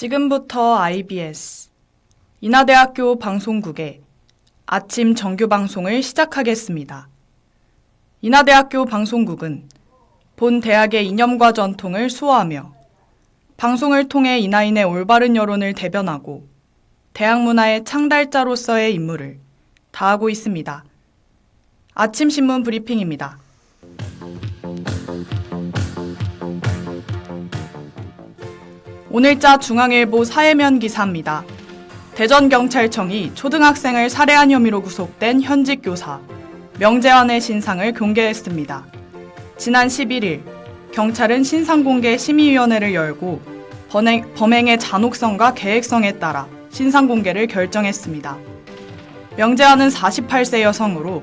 지금부터 IBS 인하대학교 방송국의 아침 정규 방송을 시작하겠습니다. 인하대학교 방송국은 본 대학의 이념과 전통을 수호하며 방송을 통해 인하인의 올바른 여론을 대변하고 대학 문화의 창달자로서의 임무를 다하고 있습니다. 아침 신문 브리핑입니다. 오늘자 중앙일보 사회면 기사입니다. 대전경찰청이 초등학생을 살해한 혐의로 구속된 현직 교사 명재환의 신상을 공개했습니다. 지난 11일 경찰은 신상공개 심의위원회를 열고 범행의 잔혹성과 계획성에 따라 신상공개를 결정했습니다. 명재환은 48세 여성으로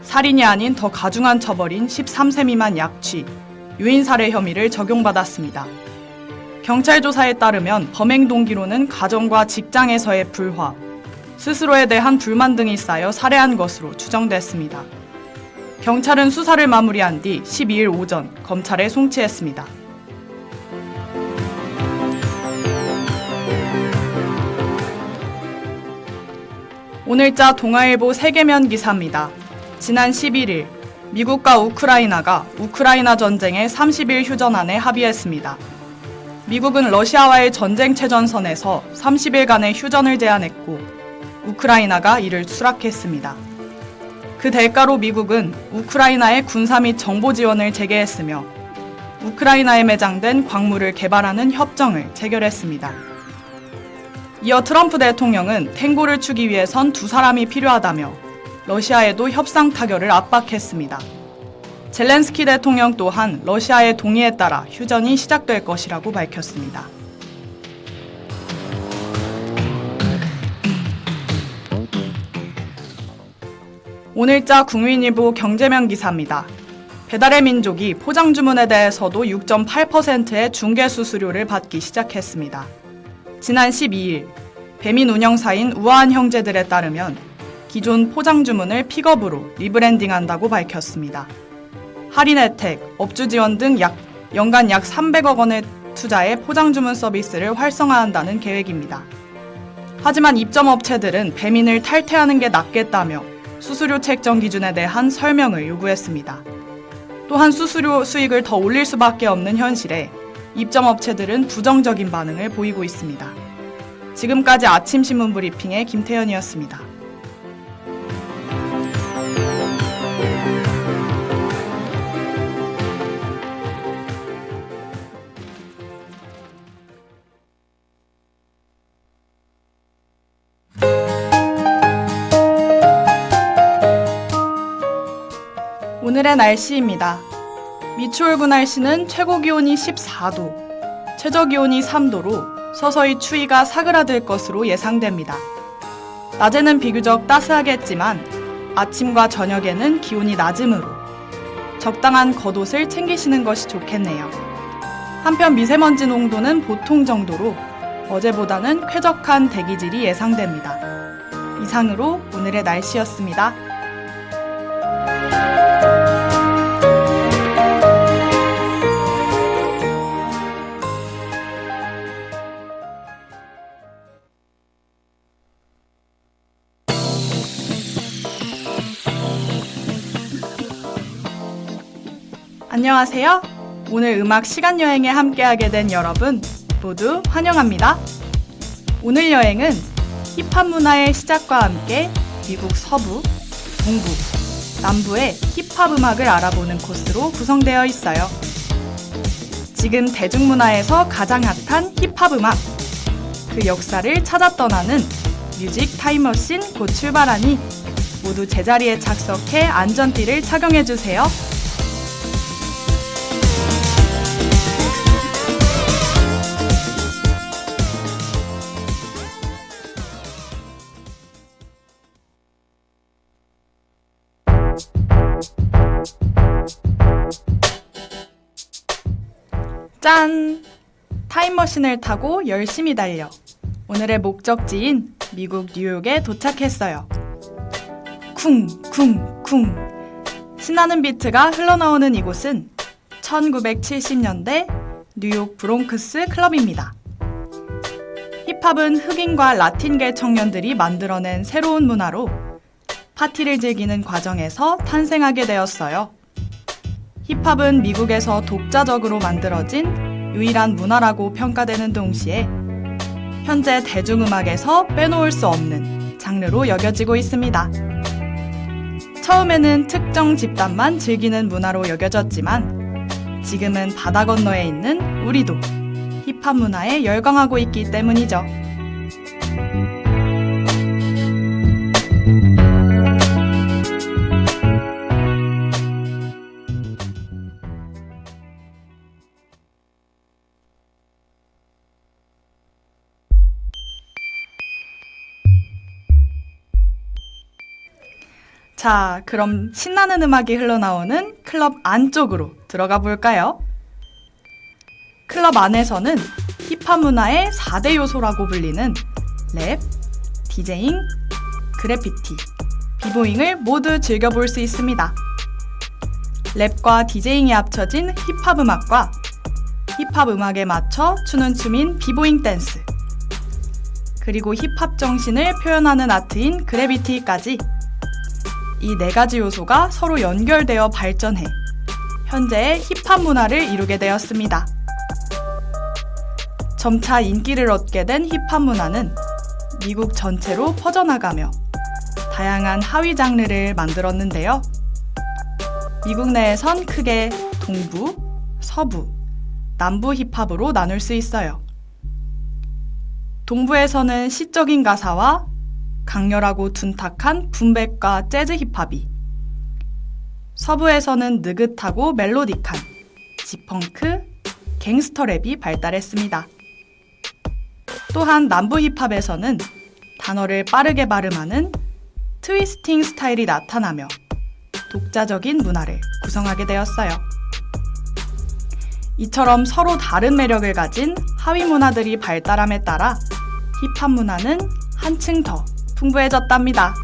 살인이 아닌 더 가중한 처벌인 13세 미만 약취, 유인살해 혐의를 적용받았습니다. 경찰 조사에 따르면 범행 동기로는 가정과 직장에서의 불화, 스스로에 대한 불만 등이 쌓여 살해한 것으로 추정됐습니다. 경찰은 수사를 마무리한 뒤 12일 오전 검찰에 송치했습니다. 오늘자 동아일보 세계면 기사입니다. 지난 11일 미국과 우크라이나가 우크라이나 전쟁의 30일 휴전안에 합의했습니다. 미국은 러시아와의 전쟁 최전선에서 30일간의 휴전을 제안했고 우크라이나가 이를 수락했습니다. 그 대가로 미국은 우크라이나의 군사 및 정보 지원을 재개했으며 우크라이나에 매장된 광물을 개발하는 협정을 체결했습니다. 이어 트럼프 대통령은 탱고를 추기 위해선 두 사람이 필요하다며 러시아에도 협상 타결을 압박했습니다. 젤렌스키 대통령 또한 러시아의 동의에 따라 휴전이 시작될 것이라고 밝혔습니다. 오늘자 국민일보 경제면 기사입니다. 배달의 민족이 포장 주문에 대해서도 6.8%의 중개 수수료를 받기 시작했습니다. 지난 12일 배민 운영사인 우아한 형제들에 따르면 기존 포장 주문을 픽업으로 리브랜딩한다고 밝혔습니다. 할인 혜택, 업주 지원 등 연간 약 300억 원의 투자해 포장 주문 서비스를 활성화한다는 계획입니다. 하지만 입점업체들은 배민을 탈퇴하는 게 낫겠다며 수수료 책정 기준에 대한 설명을 요구했습니다. 또한 수수료 수익을 더 올릴 수밖에 없는 현실에 입점업체들은 부정적인 반응을 보이고 있습니다. 지금까지 아침 신문 브리핑의 김태현이었습니다. 오늘의 날씨입니다. 미추홀구 날씨는 최고 기온이 14도, 최저 기온이 3도로 서서히 추위가 사그라들 것으로 예상됩니다. 낮에는 비교적 따스하겠지만 아침과 저녁에는 기온이 낮으므로 적당한 겉옷을 챙기시는 것이 좋겠네요. 한편 미세먼지 농도는 보통 정도로 어제보다는 쾌적한 대기질이 예상됩니다. 이상으로 오늘의 날씨였습니다. 안녕하세요. 오늘 음악 시간여행에 함께하게 된 여러분 모두 환영합니다. 오늘 여행은 힙합 문화의 시작과 함께 미국 서부, 동부, 남부의 힙합 음악을 알아보는 코스로 구성되어 있어요. 지금 대중문화에서 가장 핫한 힙합 음악, 그 역사를 찾아 떠나는 뮤직 타임머신 곧 출발하니 모두 제자리에 착석해 안전띠를 착용해주세요. 짠! 타임머신을 타고 열심히 달려 오늘의 목적지인 미국 뉴욕에 도착했어요. 쿵쿵쿵 신나는 비트가 흘러나오는 이곳은 1970년대 뉴욕 브롱크스 클럽입니다. 힙합은 흑인과 라틴계 청년들이 만들어낸 새로운 문화로 파티를 즐기는 과정에서 탄생하게 되었어요. 힙합은 미국에서 독자적으로 만들어진 유일한 문화라고 평가되는 동시에 현재 대중음악에서 빼놓을 수 없는 장르로 여겨지고 있습니다. 처음에는 특정 집단만 즐기는 문화로 여겨졌지만 지금은 바다 건너에 있는 우리도 힙합 문화에 열광하고 있기 때문이죠. 자, 그럼 신나는 음악이 흘러나오는 클럽 안쪽으로 들어가 볼까요? 클럽 안에서는 힙합 문화의 4대 요소라고 불리는 랩, 디제잉, 그래피티, 비보잉을 모두 즐겨볼 수 있습니다. 랩과 디제잉이 합쳐진 힙합 음악과 힙합 음악에 맞춰 추는 춤인 비보잉 댄스, 그리고 힙합 정신을 표현하는 아트인 그래비티까지 이 4가지 요소가 서로 연결되어 발전해 현재의 힙합 문화를 이루게 되었습니다. 점차 인기를 얻게 된 힙합 문화는 미국 전체로 퍼져나가며 다양한 하위 장르를 만들었는데요. 미국 내에선 크게 동부, 서부, 남부 힙합으로 나눌 수 있어요. 동부에서는 시적인 가사와 강렬하고 둔탁한 붐백과 재즈 힙합이, 서부에서는 느긋하고 멜로딕한 지펑크, 갱스터 랩이 발달했습니다. 또한 남부 힙합에서는 단어를 빠르게 발음하는 트위스팅 스타일이 나타나며 독자적인 문화를 구성하게 되었어요. 이처럼 서로 다른 매력을 가진 하위 문화들이 발달함에 따라 힙합 문화는 한층 더 풍부해졌답니다.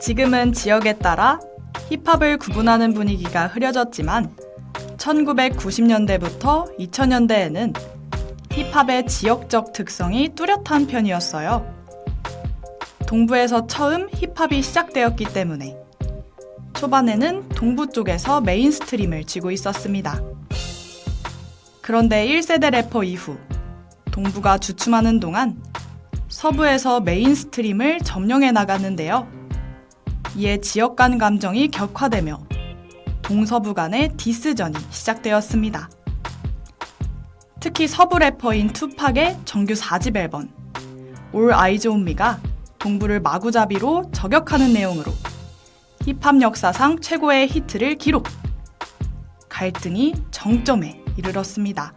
지금은 지역에 따라 힙합을 구분하는 분위기가 흐려졌지만 1990년대부터 2000년대에는 힙합의 지역적 특성이 뚜렷한 편이었어요. 동부에서 처음 힙합이 시작되었기 때문에 초반에는 동부 쪽에서 메인스트림을 쥐고 있었습니다. 그런데 1세대 래퍼 이후 동부가 주춤하는 동안 서부에서 메인스트림을 점령해 나갔는데요. 이에 지역 간 감정이 격화되며 동서부 간의 디스전이 시작되었습니다. 특히 서부 래퍼인 투팍의 정규 4집 앨범 All Eyes on Me가 동부를 마구잡이로 저격하는 내용으로 힙합 역사상 최고의 히트를 기록! 갈등이 정점에 이르렀습니다.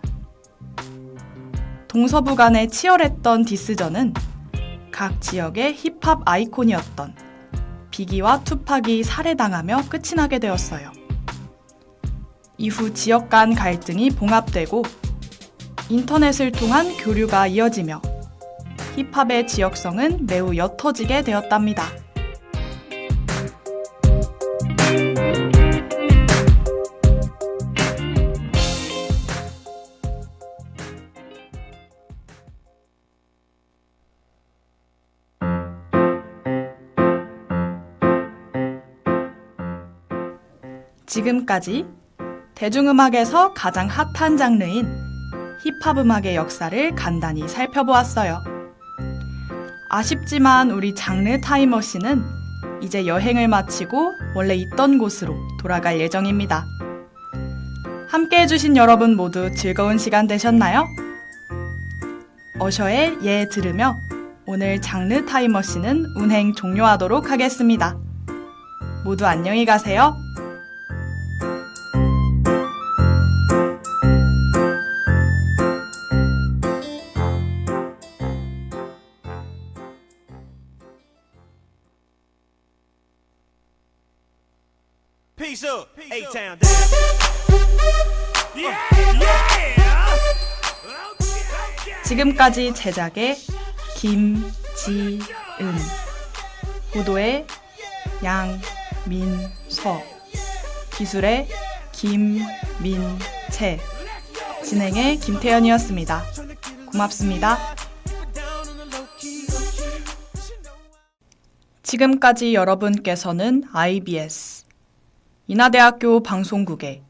동서부 간의 치열했던 디스전은 각 지역의 힙합 아이콘이었던 비기와 투팍이 살해당하며 끝이 나게 되었어요. 이후 지역 간 갈등이 봉합되고 인터넷을 통한 교류가 이어지며 힙합의 지역성은 매우 옅어지게 되었답니다. 지금까지 대중음악에서 가장 핫한 장르인 힙합 음악의 역사를 간단히 살펴보았어요. 아쉽지만 우리 장르 타임머신은 이제 여행을 마치고 원래 있던 곳으로 돌아갈 예정입니다. 함께 해주신 여러분 모두 즐거운 시간 되셨나요? 어셔의 예 들으며 오늘 장르 타임머신은 운행 종료하도록 하겠습니다. 모두 안녕히 가세요. Peace up, A-Town down. Yeah, yeah. Okay. 지금까지 제작의 김지은, 보도의 양민서, 기술의 김민채, 진행의 김태연이었습니다. 고맙습니다. 지금까지 여러분께서는 IBS 인하대학교 방송국의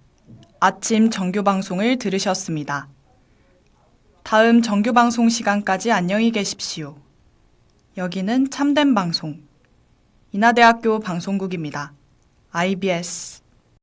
아침 정규방송을 들으셨습니다. 다음 정규방송 시간까지 안녕히 계십시오. 여기는 참된 방송 인하대학교 방송국입니다. IBS